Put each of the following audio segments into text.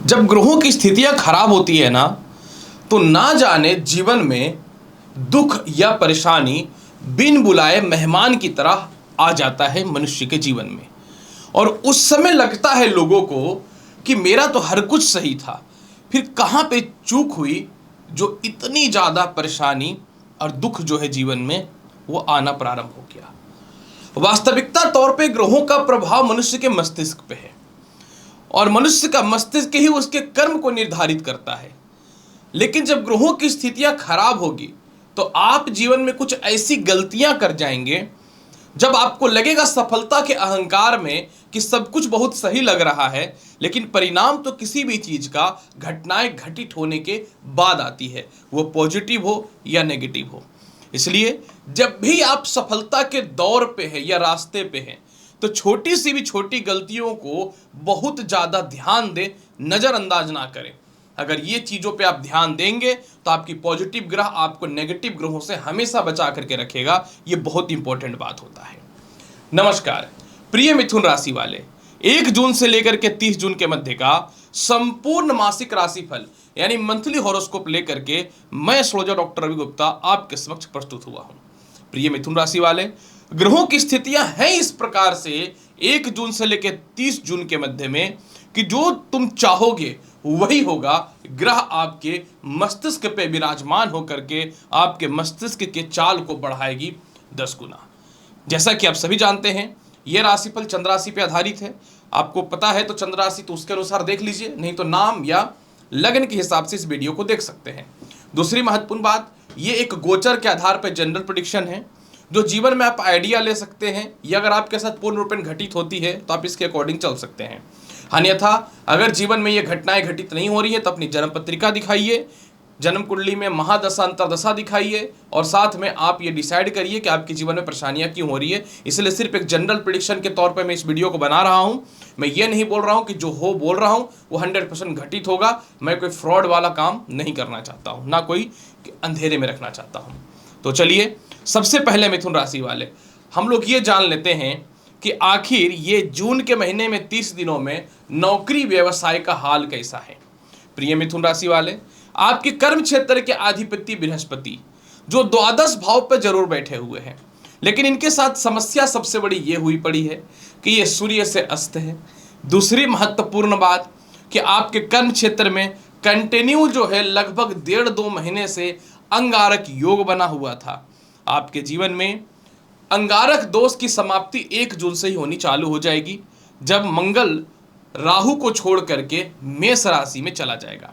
जब ग्रहों की स्थितियां खराब होती है ना, तो ना जाने जीवन में दुख या परेशानी बिन बुलाए मेहमान की तरह आ जाता है मनुष्य के जीवन में। और उस समय लगता है लोगों को कि मेरा तो हर कुछ सही था, फिर कहाँ पे चूक हुई जो इतनी ज़्यादा परेशानी और दुख जो है जीवन में वो आना प्रारंभ हो गया। वास्तविकता तौर पे ग्रहों का प्रभाव मनुष्य के मस्तिष्क पे है और मनुष्य का मस्तिष्क ही उसके कर्म को निर्धारित करता है। लेकिन जब ग्रहों की स्थितियां खराब होगी तो आप जीवन में कुछ ऐसी गलतियां कर जाएंगे, जब आपको लगेगा सफलता के अहंकार में कि सब कुछ बहुत सही लग रहा है, लेकिन परिणाम तो किसी भी चीज का घटनाएं घटित होने के बाद आती है, वो पॉजिटिव हो या नेगेटिव हो। इसलिए जब भी आप सफलता के दौर पे हैं या रास्ते पे हैं, तो छोटी सी भी छोटी गलतियों को बहुत ज्यादा ध्यान दें, नजरअंदाज ना करें। अगर ये चीजों पे आप ध्यान देंगे तो आपकी पॉजिटिव ग्रह आपको नेगेटिव ग्रहों से हमेशा बचा करके रखेगा। ये बहुत इंपॉर्टेंट बात होता है। नमस्कार प्रिय मिथुन राशि वाले, 1 जून से लेकर के 30 जून के मध्य का संपूर्ण मासिक राशिफल यानी मंथली हॉरोस्कोप लेकर के मैं एस्ट्रोलॉजर डॉक्टर रवि गुप्ता आपके समक्ष प्रस्तुत हुआ हूं। प्रिय मिथुन राशि वाले, ग्रहों की स्थितियां हैं इस प्रकार से 1 जून से लेकर 30 जून के मध्य में कि जो तुम चाहोगे वही होगा। ग्रह आपके मस्तिष्क पे विराजमान होकर के आपके मस्तिष्क के चाल को बढ़ाएगी 10 गुना। जैसा कि आप सभी जानते हैं, यह राशिफल चंद्र राशि पे आधारित है। आपको पता है तो चंद्र राशि तो उसके अनुसार देख लीजिए, नहीं तो नाम या लगन के हिसाब से इस वीडियो को देख सकते हैं। दूसरी महत्वपूर्ण बात, ये एक गोचर के आधार पर जनरल प्रेडिक्शन है, जो जीवन में आप आइडिया ले सकते हैं। ये अगर आपके साथ पूर्ण रूपेण घटित होती है तो आप इसके अकॉर्डिंग चल सकते हैं। अन्यथा अगर जीवन में ये घटनाएं घटित नहीं हो रही है तो अपनी जन्म पत्रिका दिखाइए, जन्म कुंडली में महादशा अंतरदशा दिखाइए और साथ में आप ये डिसाइड करिए कि आपके जीवन में परेशानियां क्यों हो रही है। इसलिए सिर्फ एक जनरल प्रेडिक्शन के तौर पे मैं इस वीडियो को बना रहा हूं। मैं ये नहीं बोल रहा हूं कि जो हो बोल रहा हूं वो 100% घटित होगा। मैं कोई फ्रॉड वाला काम नहीं करना चाहता हूं, ना कोई अंधेरे में रखना चाहता हूं। तो चलिए, सबसे पहले मिथुन राशि वाले हम लोग ये जान लेते हैं कि आखिर ये जून के महीने में 30 दिनों में नौकरी व्यवसाय का हाल कैसा है। प्रिय मिथुन राशि वाले, आपके कर्म क्षेत्र के अधिपति बृहस्पति जो द्वादश भाव पर जरूर बैठे हुए हैं, लेकिन इनके साथ समस्या सबसे बड़ी ये हुई पड़ी है कि ये सूर्य से अस्त है। दूसरी महत्वपूर्ण बात कि आपके कर्म क्षेत्र में कंटिन्यू जो है लगभग 1.5-2 महीने से अंगारक योग बना हुआ था। आपके जीवन में अंगारक दोष की समाप्ति 1 जून से ही होनी चालू हो जाएगी, जब मंगल राहु को छोड़ करके मेष राशि में चला जाएगा।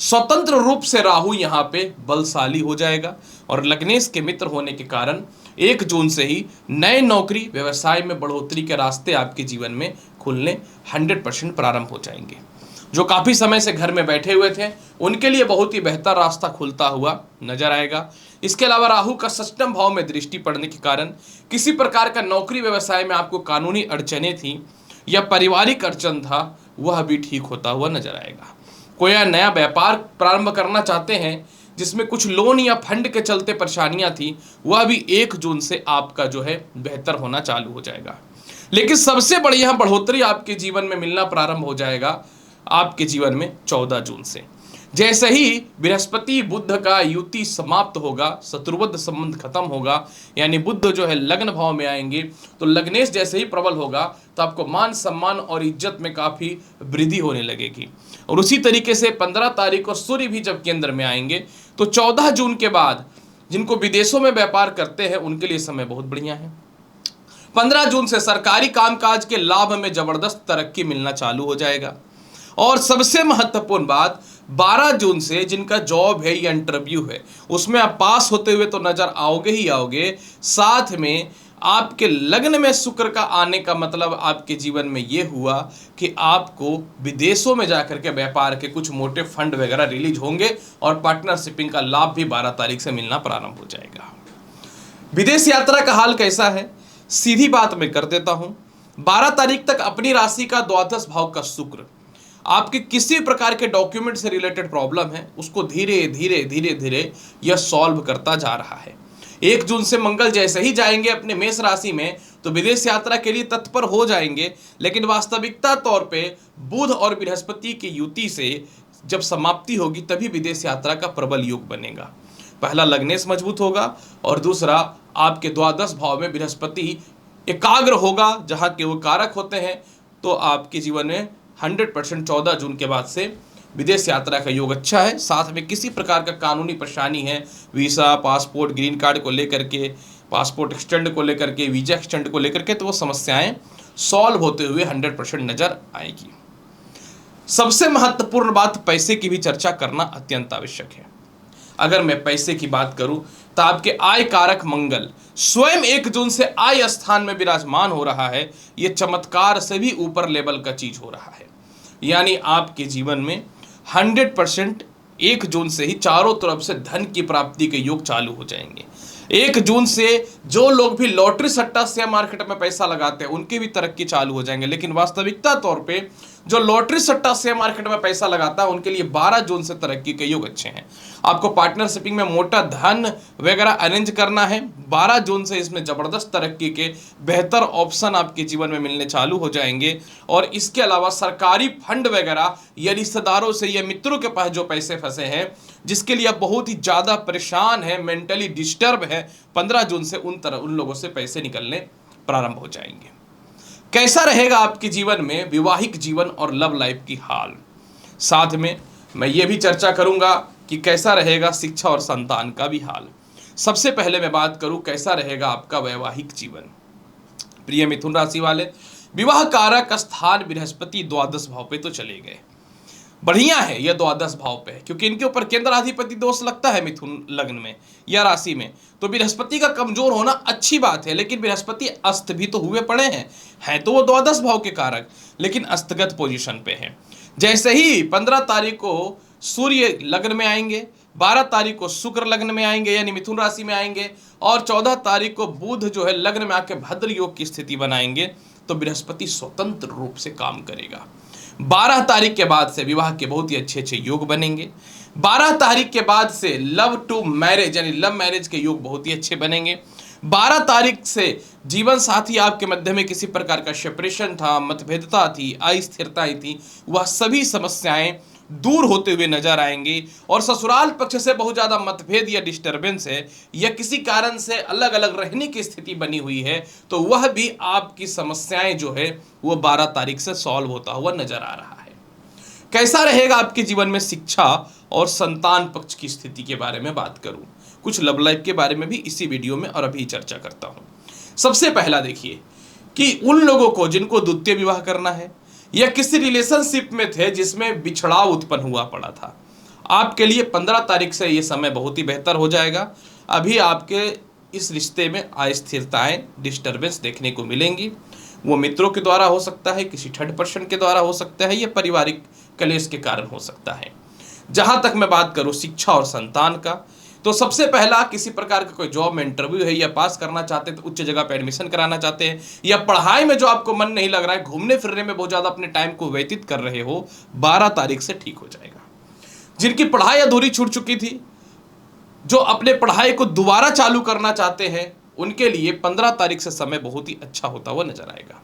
स्वतंत्र रूप से राहु यहाँ पे बलशाली हो जाएगा और लग्नेश के मित्र होने के कारण 1 जून से ही नए नौकरी व्यवसाय में बढ़ोतरी के रास्ते आपके जीवन में खुलने 100% प्रारंभ हो जाएंगे। जो काफी समय से घर में बैठे हुए थे उनके लिए बहुत ही बेहतर रास्ता खुलता हुआ नजर आएगा। इसके अलावा राहु का 6म भाव में दृष्टि पड़ने के कारण किसी प्रकार का नौकरी व्यवसाय में आपको कानूनी अड़चनें थी या पारिवारिक अड़चन था, वह भी ठीक होता हुआ नजर आएगा। कोई नया व्यापार प्रारंभ करना चाहते हैं जिसमें कुछ लोन या फंड के चलते परेशानियां थी, वह भी 1 जून से आपका जो है बेहतर होना चालू हो जाएगा। लेकिन सबसे बड़ी यहाँ बढ़ोतरी आपके जीवन में मिलना प्रारंभ हो जाएगा आपके जीवन में 14 जून से। जैसे ही बृहस्पति बुध का युति समाप्त होगा, शत्रुबद्ध संबंध खत्म होगा, यानी बुध जो है लग्न भाव में आएंगे, तो लग्नेश जैसे ही प्रबल होगा तो आपको मान सम्मान और इज्जत में काफी वृद्धि होने लगेगी। और उसी तरीके से 15 तारीख को सूर्य भी जब केंद्र में आएंगे तो 14 जून के बाद जिनको विदेशों में व्यापार करते हैं उनके लिए समय बहुत बढ़िया है। 15 जून से सरकारी कामकाज के लाभ में जबरदस्त तरक्की मिलना चालू हो जाएगा। और सबसे महत्वपूर्ण बात, 12 जून से जिनका जॉब है या इंटरव्यू है उसमें आप पास होते हुए तो नजर आओगे ही आओगे। साथ में आपके लग्न में शुक्र का आने का मतलब आपके जीवन में ये हुआ कि आपको विदेशों में जाकर के व्यापार के कुछ मोटे फंड वगैरह रिलीज होंगे और पार्टनरशिपिंग का लाभ भी 12 तारीख से मिलना प्रारंभ हो जाएगा। विदेश यात्रा का हाल कैसा है, सीधी बात मैं कर देता हूं। 12 तारीख तक अपनी राशि का द्वादश भाव का शुक्र आपके किसी प्रकार के डॉक्यूमेंट से रिलेटेड प्रॉब्लम है उसको धीरे धीरे धीरे धीरे यह सॉल्व करता जा रहा है। 1 जून से मंगल जैसे ही जाएंगे अपने मेष राशि में तो विदेश यात्रा के लिए तत्पर हो जाएंगे। लेकिन वास्तविकता तौर पे बुध और बृहस्पति की युति से जब समाप्ति होगी तभी विदेश यात्रा का प्रबल योग बनेगा। पहला लग्नेश मजबूत होगा और दूसरा आपके द्वादश भाव में बृहस्पति एकाग्र होगा, जहां के वो कारक होते हैं। तो आपके जीवन में 100% 14 जून के बाद से विदेश यात्रा का योग अच्छा है। साथ में किसी प्रकार का कानूनी परेशानी है, वीज़ा, पासपोर्ट, ग्रीन कार्ड को लेकर के, पासपोर्ट एक्सटेंड को लेकर के, वीज़ा एक्सटेंड को लेकर के, तो वो समस्याएं सॉल्व होते हुए 100% नजर आएगी। सबसे महत्वपूर्ण बात, पैसे की भी चर्चा करना अत्यंत आवश्यक है। अगर मैं पैसे की बात करूं तो आपके आय कारक मंगल स्वयं 1 जून से आय स्थान में विराजमान हो रहा है। यह चमत्कार से भी ऊपर लेवल का चीज हो रहा है। यानी आपके जीवन में 100% 1 जून से ही चारों तरफ से धन की प्राप्ति के योग चालू हो जाएंगे। 1 जून से जो लोग भी लॉटरी सट्टा शेयर मार्केट में पैसा लगाते हैं उनकी भी तरक्की चालू हो जाएंगे। लेकिन वास्तविकता तौर पे जो लॉटरी सट्टा शेयर मार्केट में पैसा लगाता है उनके लिए 12 जून से तरक्की के योग अच्छे हैं। आपको पार्टनरशिपिंग में मोटा धन वगैरह अरेंज करना है, 12 जून से इसमें जबरदस्त तरक्की के बेहतर ऑप्शन आपके जीवन में मिलने चालू हो जाएंगे। और इसके अलावा सरकारी फंड वगैरह या रिश्तेदारों से या मित्रों के पास जो पैसे फंसे हैं, जिसके लिए आप बहुत ही ज़्यादा परेशान हैं, मेंटली डिस्टर्ब है, 15 जून से उन लोगों से पैसे निकलने प्रारंभ हो जाएंगे। कैसा रहेगा आपके जीवन में वैवाहिक जीवन और लव लाइफ की हाल। साथ में मैं ये भी चर्चा करूंगा कि कैसा रहेगा शिक्षा और संतान का भी हाल। सबसे पहले मैं बात करूं कैसा रहेगा आपका वैवाहिक जीवन। प्रिय मिथुन राशि वाले, विवाह कारक स्थान बृहस्पति द्वादश भाव पे तो चले गए, बढ़िया है यह द्वादश भाव पे है, क्योंकि इनके ऊपर केंद्राधिपति दोष लगता है मिथुन लग्न में या राशि में। तो बृहस्पति का कमजोर होना अच्छी बात है, लेकिन बृहस्पति अस्त भी तो हुए पड़े हैं तो वो द्वादश भाव के कारक, लेकिन अस्तगत पोजीशन पे है। जैसे ही 15 तारीख को सूर्य लग्न में आएंगे, 12 तारीख को शुक्र लग्न में आएंगे यानी मिथुन राशि में आएंगे, और 14 तारीख को बुध जो है लग्न में आके भद्र योग की स्थिति बनाएंगे, तो बृहस्पति स्वतंत्र रूप से काम करेगा। 12 तारीख के बाद से विवाह के बहुत ही अच्छे अच्छे योग बनेंगे। 12 तारीख के बाद से लव टू मैरिज यानी लव मैरिज के योग बहुत ही अच्छे बनेंगे। 12 तारीख से जीवन साथी आपके मध्य में किसी प्रकार का सेपरेशन था, मतभेदता थी, अस्थिरता थी, वह सभी समस्याएं दूर होते हुए नजर आएंगी। और ससुराल पक्ष से बहुत ज्यादा मतभेद या डिस्टर्बेंस है या किसी कारण से अलग अलग रहने की स्थिति बनी हुई है, तो वह भी आपकी समस्याएं जो है वो 12 तारीख से सॉल्व होता हुआ नजर आ रहा है। कैसा रहेगा आपके जीवन में शिक्षा और संतान पक्ष की स्थिति के बारे में बात करूं, कुछ लव लाइफ के बारे में भी इसी वीडियो में और अभी चर्चा करता हूं। सबसे पहला देखिए कि उन लोगों को जिनको द्वितीय विवाह करना है या किसी रिलेशनशिप में थे जिसमें बिछड़ाव उत्पन्न हुआ पड़ा था, आपके लिए 15 तारीख से ये समय बहुत ही बेहतर हो जाएगा। अभी आपके इस रिश्ते में अस्थिरताएं, डिस्टर्बेंस देखने को मिलेंगी। वो मित्रों के द्वारा हो सकता है, किसी थर्ड पर्सन के द्वारा हो सकता है, या पारिवारिक कलेश के कारण हो सकता है। जहां तक मैं बात करूं शिक्षा और संतान का, तो सबसे पहला किसी प्रकार का कोई जॉब में इंटरव्यू है या पास करना चाहते हैं तो उच्च जगह पे एडमिशन कराना चाहते हैं, या पढ़ाई में जो आपको मन नहीं लग रहा है, घूमने फिरने में बहुत ज़्यादा अपने टाइम को व्यतीत कर रहे हो, 12 तारीख से ठीक हो जाएगा। जिनकी पढ़ाई अधूरी छूट चुकी थी, जो अपने पढ़ाई को दोबारा चालू करना चाहते हैं, उनके लिए 15 तारीख से समय बहुत ही अच्छा होता हुआ नजर आएगा।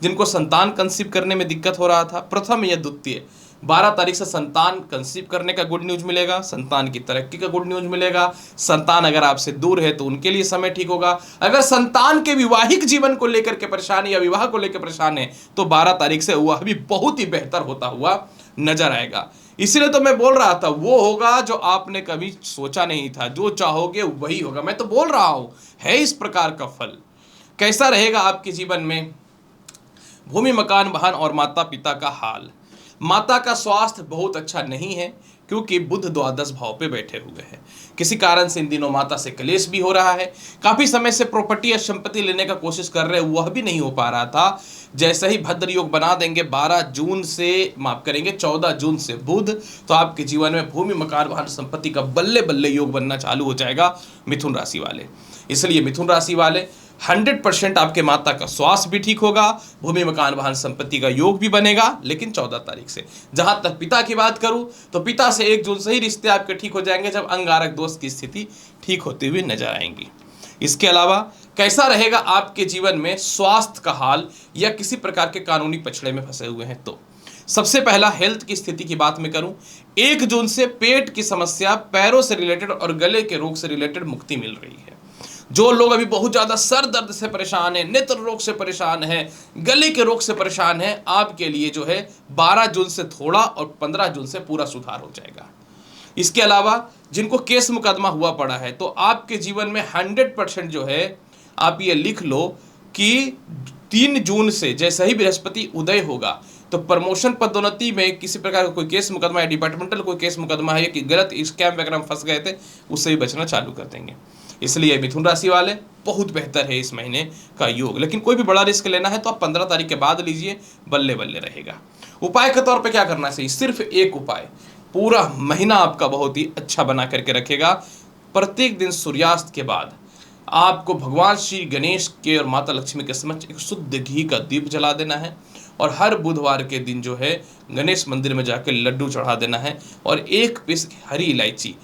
जिनको संतान कंसीव करने में दिक्कत हो रहा था, प्रथम या द्वितीय, 12 तारीख से संतान कंसीव करने का गुड न्यूज मिलेगा, संतान की तरक्की का गुड न्यूज मिलेगा। संतान अगर आपसे दूर है तो उनके लिए समय ठीक होगा। अगर संतान के वैवाहिक जीवन को लेकर के परेशान या विवाह को लेकर परेशान है तो 12 तारीख से वह भी बहुत ही बेहतर होता हुआ नजर आएगा। इसलिए तो मैं बोल रहा था, वो होगा जो आपने कभी सोचा नहीं था, जो चाहोगे वही होगा। मैं तो बोल रहा हूं, है इस प्रकार का फल। कैसा रहेगा आपके जीवन में भूमि, मकान, वाहन और माता पिता का हाल। माता का स्वास्थ्य बहुत अच्छा नहीं है क्योंकि बुध द्वादश भाव पे बैठे हुए हैं। किसी कारण से इन दिनों माता से क्लेश भी हो रहा है। काफी समय से प्रॉपर्टी या संपत्ति लेने का कोशिश कर रहे हैं, वह भी नहीं हो पा रहा था। जैसे ही भद्र योग बना देंगे 12 जून से, माफ करेंगे 14 जून से बुध, तो आपके जीवन में भूमि, मकान, वाहन, संपत्ति का बल्ले बल्ले योग बनना चालू हो जाएगा मिथुन राशि वाले। इसलिए मिथुन राशि वाले 100% आपके माता का स्वास्थ्य भी ठीक होगा, भूमि, मकान, वाहन, संपत्ति का योग भी बनेगा। लेकिन 14 तारीख से। जहां तक पिता की बात करूं तो पिता से 1 जून से ही रिश्ते आपके ठीक हो जाएंगे, जब अंगारक दोष की स्थिति ठीक होती हुई नजर आएंगी। इसके अलावा कैसा रहेगा आपके जीवन में स्वास्थ्य का हाल या किसी प्रकार के कानूनी पछड़े में फंसे हुए हैं। तो सबसे पहला हेल्थ की स्थिति की बात मैं करूं, 1 जून से पेट की समस्या, पैरों से रिलेटेड और गले के रोग से रिलेटेड मुक्ति मिल रही है। जो लोग अभी बहुत ज़्यादा सर दर्द से परेशान हैं, नेत्र रोग से परेशान हैं, गले के रोग से परेशान हैं, आपके लिए जो है 12 जून से थोड़ा और 15 जून से पूरा सुधार हो जाएगा। इसके अलावा जिनको केस मुकदमा हुआ पड़ा है, तो आपके जीवन में 100% जो है, आप ये लिख लो कि 3 जून से जैसे ही बृहस्पति उदय होगा तो प्रमोशन पदोन्नति में किसी प्रकार का कोई केस मुकदमा या डिपार्टमेंटल कोई केस मुकदमा है कि गलत स्कैम वगैरह में फंस गए थे, उससे भी बचना चालू कर देंगे। इसलिए मिथुन राशि वाले बहुत बेहतर है इस महीने का योग। लेकिन कोई भी बड़ा रिस्क लेना है तो आप 15 तारीख के बाद लीजिए, बल्ले बल्ले रहेगा। उपाय के तौर पे क्या करना चाहिए? सिर्फ एक उपाय पूरा महीना आपका बहुत ही अच्छा बना करके रखेगा। प्रत्येक दिन सूर्यास्त के बाद आपको भगवान श्री गणेश के और माता लक्ष्मी के समक्ष एक शुद्ध घी का दीप जला देना है और हर बुधवार के दिन जो है गणेश मंदिर में जाकर लड्डू चढ़ा देना है और 1 पीस हरी इलायची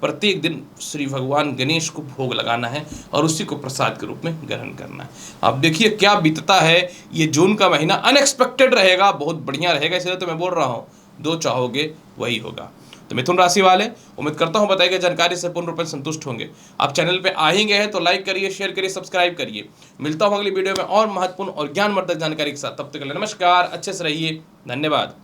प्रत्येक दिन श्री भगवान गणेश को भोग लगाना है और उसी को प्रसाद के रूप में ग्रहण करना है। आप देखिए क्या बीतता है। ये जून का महीना अनएक्सपेक्टेड रहेगा, बहुत बढ़िया रहेगा। इसलिए तो मैं बोल रहा हूँ, जो चाहोगे वही होगा। तो मिथुन राशि वाले, उम्मीद करता हूँ बताई गई जानकारी से पूर्ण रूप से संतुष्ट होंगे। आप चैनल पे आ ही गए हैं तो लाइक करिए, शेयर करिए, सब्सक्राइब करिए। मिलता हूँ अगली वीडियो में और महत्वपूर्ण और ज्ञानवर्धक जानकारी के साथ। तब तक के लिए नमस्कार, अच्छे से रहिए, धन्यवाद।